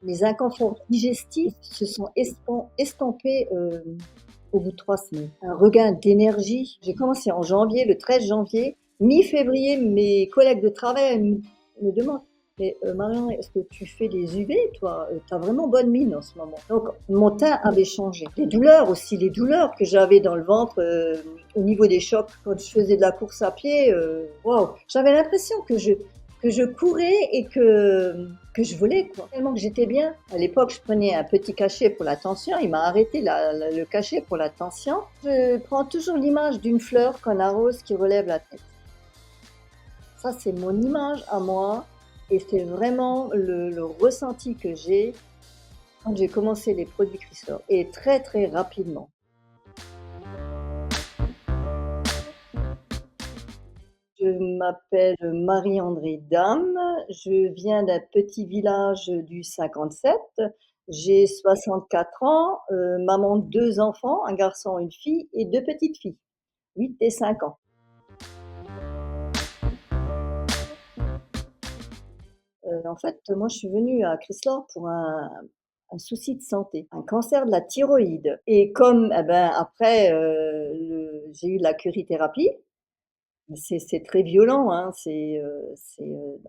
Mes inconforts digestifs se sont estompés, au bout de 3 semaines. Un regain d'énergie. J'ai commencé en janvier, le 13 janvier. Mi-février, mes collègues de travail me demandent: «Mais, Marion, est-ce que tu fais des UV toi? Tu as vraiment bonne mine en ce moment». Donc mon teint avait changé. Les douleurs aussi, les douleurs que j'avais dans le ventre, au niveau des chocs quand je faisais de la course à pied, waouh! J'avais l'impression que je courais et que je volais, quoi. Tellement que j'étais bien. À l'époque, je prenais un petit cachet pour la tension. Il m'a arrêté le cachet pour la tension. Je prends toujours l'image d'une fleur qu'on arrose qui relève la tête. Ça, c'est mon image à moi et c'est vraiment le ressenti que j'ai quand j'ai commencé les produits Chrysler et très, très rapidement. Je m'appelle Marie-André Dame, je viens d'un petit village du 57. J'ai 64 ans, maman de 2 enfants, un garçon, une fille et 2 petites filles, 8 et 5 ans. En fait, moi, je suis venue à Chrysler pour un souci de santé, un cancer de la thyroïde et comme, eh ben, après, j'ai eu la curithérapie. C'est très violent, hein,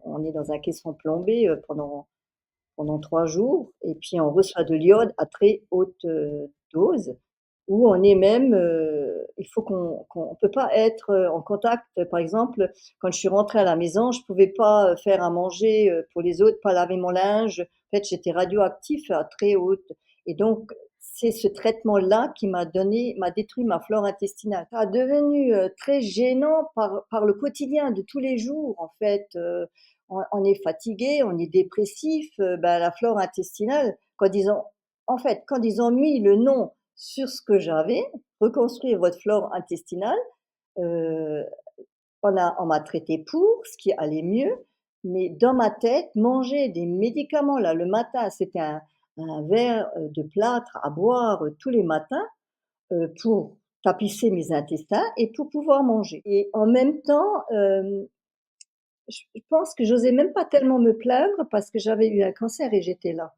on est dans un caisson plombé, pendant 3 jours et puis on reçoit de l'iode à très haute, dose où on est même, il faut qu'on peut pas être, en contact. Par exemple, quand je suis rentrée à la maison, je pouvais pas, faire à manger, pour les autres, pas laver mon linge. En fait, j'étais radioactif à très haute et donc c'est ce traitement-là qui m'a détruit ma flore intestinale. Ça a devenu, très gênant par le quotidien de tous les jours, en fait, on est fatigué, on est dépressif, bah, la flore intestinale, quand ils ont mis le nom sur ce que j'avais, reconstruire votre flore intestinale, heu, on m'a traité pour, ce qui allait mieux, mais dans ma tête, manger des médicaments là le matin, c'était un verre, de plâtre à boire, tous les matins, pour tapisser mes intestins et pour pouvoir manger et en même temps, je pense que j'osais même pas tellement me plaindre parce que j'avais eu un cancer et j'étais là.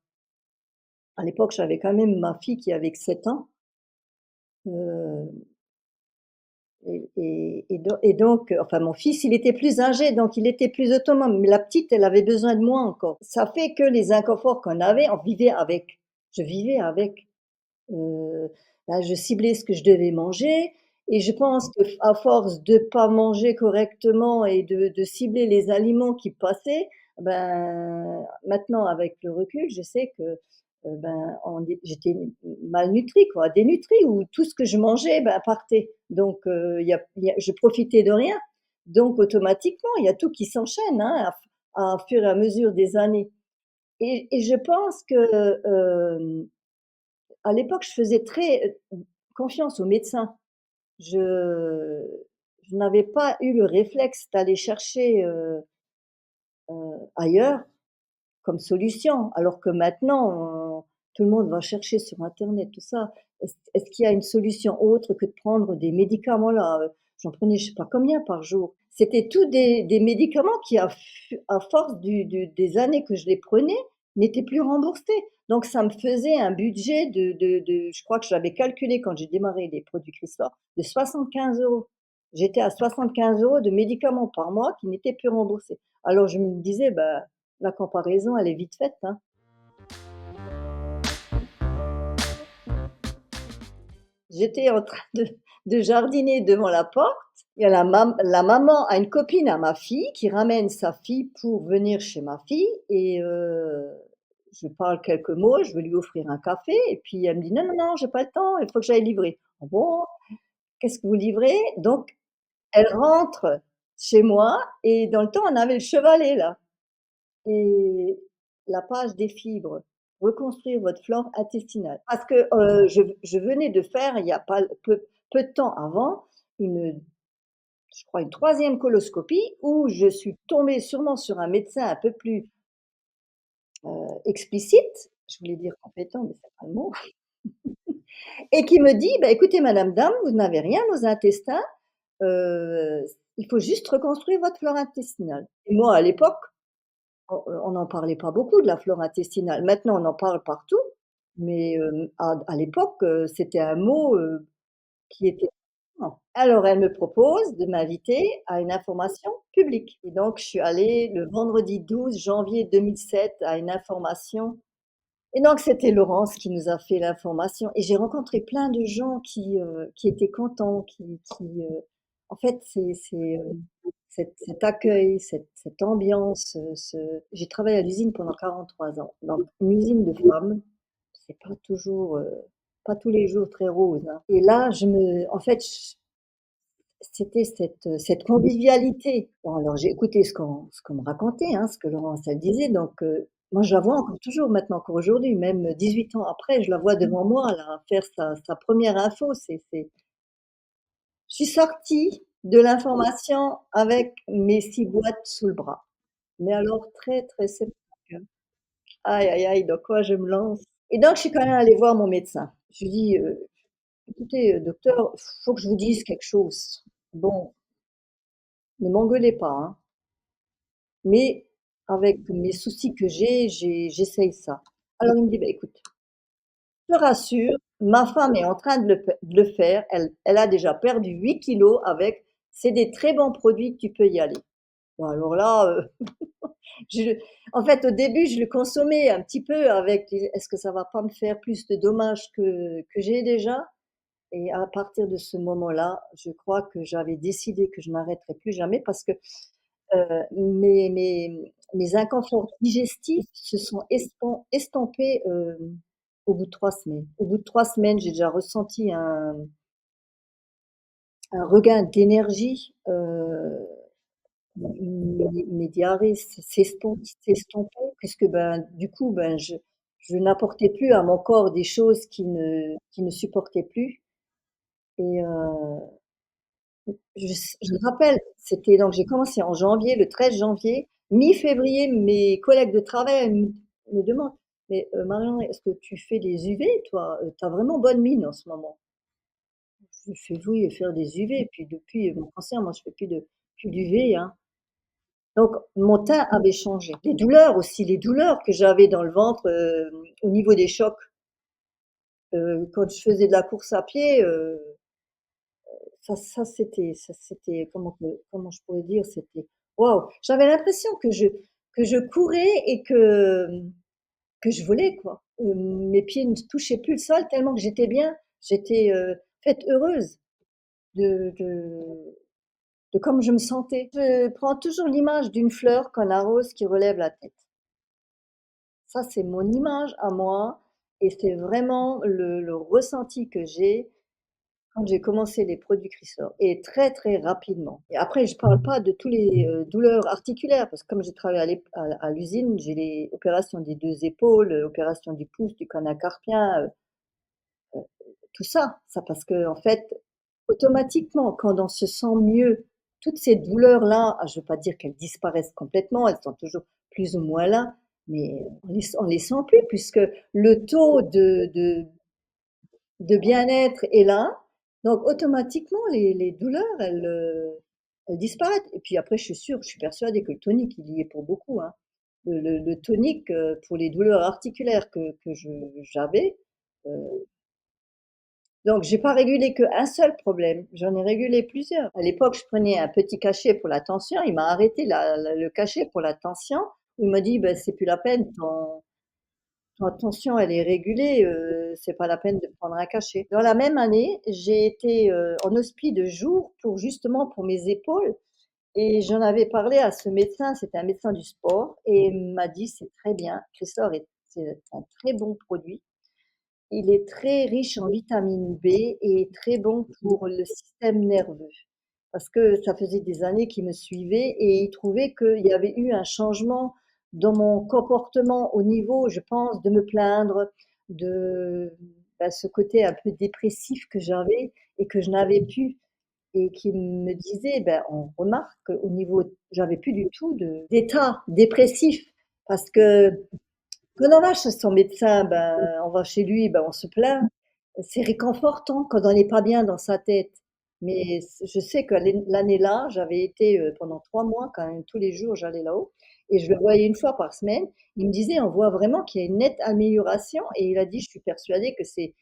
À l'époque, j'avais quand même ma fille qui avait que 7 ans, heu et donc enfin mon fils, il était plus âgé, donc il était plus autonome, mais la petite, elle avait besoin de moi encore. Ça fait que les inconforts qu'on avait, on vivait avec. Je vivais avec. Heu, bah, je ciblais ce que je devais manger et je pense qu'à force de pas manger correctement et de cibler les aliments qui passaient, ben, maintenant avec le recul, je sais que, ben, j'étais malnutrie quoi, dénutrie ou tout ce que je mangeais, ben, partait. Donc il y a je profitais de rien. Donc automatiquement, il y a tout qui s'enchaîne, hein, à fur et à mesure des années et je pense que, à l'époque, je faisais très, confiance aux médecins. Je je n'avais pas eu le réflexe d'aller chercher, ailleurs comme solution. Alors que maintenant, tout le monde va chercher sur internet, tout ça. Est-ce qu'il y a une solution autre que de prendre des médicaments là? J'en prenais je sais pas combien par jour. C'était tous des médicaments qui à force des années que je les prenais, n'étaient plus remboursés. Donc ça me faisait un budget de je crois que j'avais calculé quand j'ai démarré les produits Chrysler, de 75 €. J'étais à 75 € de médicaments par mois qui n'étaient plus remboursés. Alors je me disais: «Bah, la comparaison, elle est vite faite, hein». J'étais en train de jardiner devant la porte. Il y a la maman a une copine à ma fille qui ramène sa fille pour venir chez ma fille et je parle quelques mots, je veux lui offrir un café et puis elle me dit: «Non, non, non, j'ai pas le temps, il faut que j'aille livrer». «Ah bon? Qu'est-ce que vous livrez?» Donc elle rentre chez moi et dans le temps, on avait le Chevalet là. Et la page des fibres, reconstruire votre flore intestinale. Parce que, je venais de faire il y a pas peu de temps avant, une je crois une troisième coloscopie où je suis tombée sûrement sur un médecin un peu plus, explicite, je voulais dire compétent, mais c'est pas le mot et qui me dit: «Bah, écoutez madame Dame, vous n'avez rien aux intestins, il faut juste reconstruire votre flore intestinale» et moi à l'époque on n'en parlait pas beaucoup de la flore intestinale. Maintenant, on en parle partout, mais à l'époque, c'était un mot, qui était non. Alors elle me propose de m'inviter à une information publique et donc je suis allée le vendredi 12 janvier 2007 à une information et donc c'était Laurence qui nous a fait l'information et j'ai rencontré plein de gens qui étaient contents, en fait, cet accueil, cette ambiance, ce j'ai travaillé à l'usine pendant 43 ans, donc une usine de femmes, c'est pas toujours, pas tous les jours très rose, hein et là, en fait, c'était cette convivialité. Bon alors j'ai écouté ce qu'on me racontait, hein, ce que Laurence elle disait donc moi je la vois encore toujours maintenant, encore aujourd'hui, même 18 ans après, je la vois devant moi là, faire sa 1re info. Je suis sortie de l'information avec mes 6 boîtes sous le bras. Mais alors très, très sceptique, hein. Aïe, aïe, aïe, dans quoi je me lance? Et donc je suis quand même allée voir mon médecin. Je lui dis: «Écoutez, docteur, faut que je vous dise quelque chose. Bon, ne m'engueulez pas, hein, mais avec mes soucis que j'essaye ça». Alors il me dit: «Bah, écoute, je te rassure, ma femme est en train de le faire, elle a déjà perdu 8 kilogrammes avec, c'est des très bons produits, tu peux y aller». Bon alors là, je en fait, au début, je le consommais un petit peu avec est-ce que ça va pas me faire plus de dommages que j'ai déjà? Et à partir de ce moment-là, je crois que j'avais décidé que je n'arrêterais plus jamais parce que, mes inconforts digestifs se sont estompés, au bout de 3 semaines. Au bout de 3 semaines, j'ai déjà ressenti un regain d'énergie, mes diarrhées s'estompaient puisque, ben, du coup, ben, je n'apportais plus à mon corps des choses qui ne supportait plus et je me rappelle, c'était donc j'ai commencé en janvier, le 13 janvier. Mi-février, mes collègues de travail me demandent: «Mais, Marion, est-ce que tu fais des UV toi? Tu as vraiment bonne mine en ce moment». Je fais: «Oui, faire des UV» et puis depuis, mon cancer, moi je fais plus d'UV, hein. Donc mon teint avait changé. Les douleurs aussi, les douleurs que j'avais dans le ventre, au niveau des chocs, quand je faisais de la course à pied, ça c'était comment je pourrais dire? C'était waouh! J'avais l'impression que je courais et que je volais quoi. Mes pieds ne touchaient plus le sol tellement que j'étais bien. J'étais, en fait heureuse de comme je me sentais. Je prends toujours l'image d'une fleur qu'on arrose qui relève la tête. Ça, c'est mon image à moi et c'est vraiment le ressenti que j'ai quand j'ai commencé les produits Chrysor et très, très rapidement et après je parle pas de tous les, douleurs articulaires parce que comme j'ai travaillé à l'usine, j'ai les opérations des 2 épaules, opération du pouce, du canal carpien, tout ça. Ça parce qu'en fait, automatiquement, quand on se sent mieux, toutes ces douleurs-là, je ne veux pas dire qu'elles disparaissent complètement, elles sont toujours plus ou moins là, mais on les sent plus puisque le taux de bien-être est là, donc automatiquement les douleurs, elles disparaissent et puis après je suis persuadée que le tonique, il y est pour beaucoup, hein. Le tonique, pour les douleurs articulaires que j'avais, heu donc j'ai pas régulé qu'un seul problème, j'en ai régulé plusieurs. À l'époque, je prenais un petit cachet pour la tension, il m'a arrêté le cachet pour la tension. Il m'a dit: «Bah, c'est plus la peine, ton tension elle est régulée, c'est pas la peine de prendre un cachet». Dans la même année, j'ai été, en hospice de jour pour justement pour mes épaules et j'en avais parlé à ce médecin, c'était un médecin du sport et il m'a dit: «C'est très bien, Crestor c'est un très bon produit». Il est très riche en vitamine B et très bon pour le système nerveux. Parce que ça faisait des années qu'il me suivait et il trouvait qu'il y avait eu un changement dans mon comportement au niveau, je pense, de me plaindre, de, ce côté un peu dépressif que j'avais et que je n'avais plus et qui me disait: «Ben, on remarque au niveau» j'avais plus du tout d'état dépressif parce que quand on va chez son médecin, ben, on va chez lui, ben, on se plaint. C'est réconfortant quand on n'est pas bien dans sa tête. Mais je sais que l'année-là, j'avais été, pendant 3 mois quand même tous les jours, j'allais là-haut et je le voyais une fois par semaine. Il me disait: «On voit vraiment qu'il y a une nette amélioration» et il a dit: «Je suis persuadé que c'est»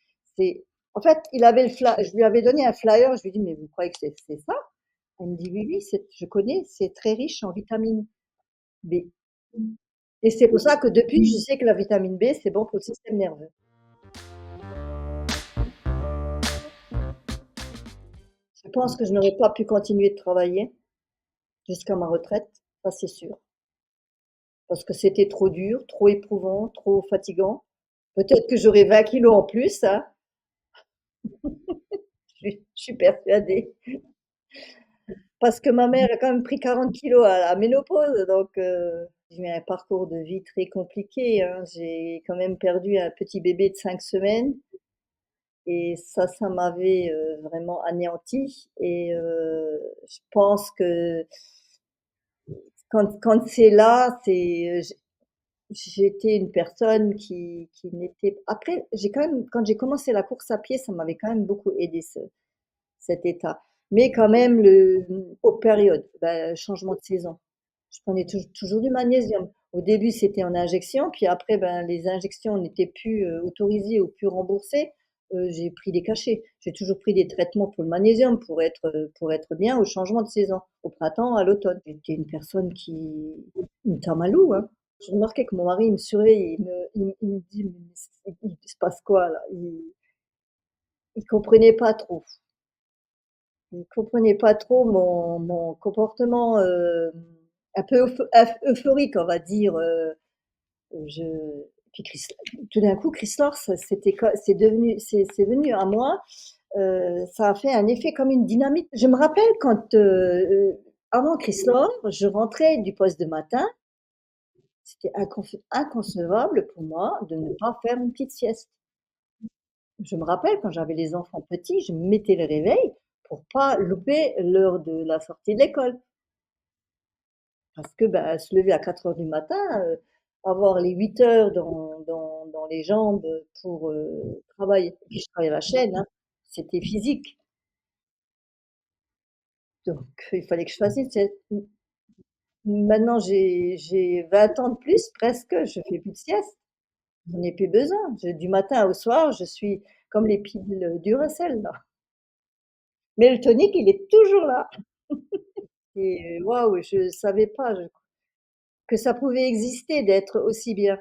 en fait, il avait le fly je lui avais donné un flyer, je lui ai dit: «Mais vous croyez que c'est ça?» Elle me dit: «Oui, oui, c'est je connais, c'est très riche en vitamine B» et c'est pour ça que depuis, je sais que la vitamine B, c'est bon pour le système nerveux. Je pense que je n'aurais pas pu continuer de travailler jusqu'à ma retraite, ça c'est sûr, parce que c'était trop dur, trop éprouvant, trop fatigant. Peut-être que j'aurais 20 kilogrammes en plus, hein, je suis persuadée. Parce que ma mère a quand même pris 40 kilogrammes à la ménopause, donc j'ai eu un parcours de vie très compliqué, hein. J'ai quand même perdu un petit bébé de 5 semaines et ça m'avait, vraiment anéantie et je pense que quand c'est là, c'est, j'étais une personne qui n'était après j'ai quand même quand j'ai commencé la course à pied, ça m'avait quand même beaucoup aidé cet état. Mais quand même aux périodes, bah, changement de saison. Je prenais toujours du magnésium. Au début, c'était en injection, puis après, ben, les injections n'étaient plus, autorisées ou plus remboursées, j'ai pris des cachets. J'ai toujours pris des traitements pour le magnésium pour être bien au changement de saison, au printemps, à l'automne. J'étais une personne qui une tamalou, hein. J'ai remarqué que mon mari, il me surveille, il me dit: «Mais il se passe quoi là?» il comprenait pas trop. Il comprenait pas trop mon comportement, un peu euphorique, on va dire, je puis tout d'un coup, Chrysler, ça c'était co c'est venu à moi, ça a fait un effet comme une dynamite. Je me rappelle quand, avant Chrysler, je rentrais du poste de matin, c'était inconcevable pour moi de ne pas faire une petite sieste. Je me rappelle quand j'avais les enfants petits, je mettais le réveil pour pas louper l'heure de la sortie de l'école. Parce que, bah, se lever à 4 heures du matin, avoir les 8 heures dans les jambes, pour, travailler. Puis je travaillais à la chaîne, hein, c'était physique. Donc il fallait que je fasse une sieste. Maintenant j'ai 20 ans de plus presque, je fais plus de sieste. J'en ai plus besoin. Je du matin au soir, je suis comme les piles, Duracell là. Mais le tonique, il est toujours là et waouh, je savais pas que ça pouvait exister d'être aussi bien.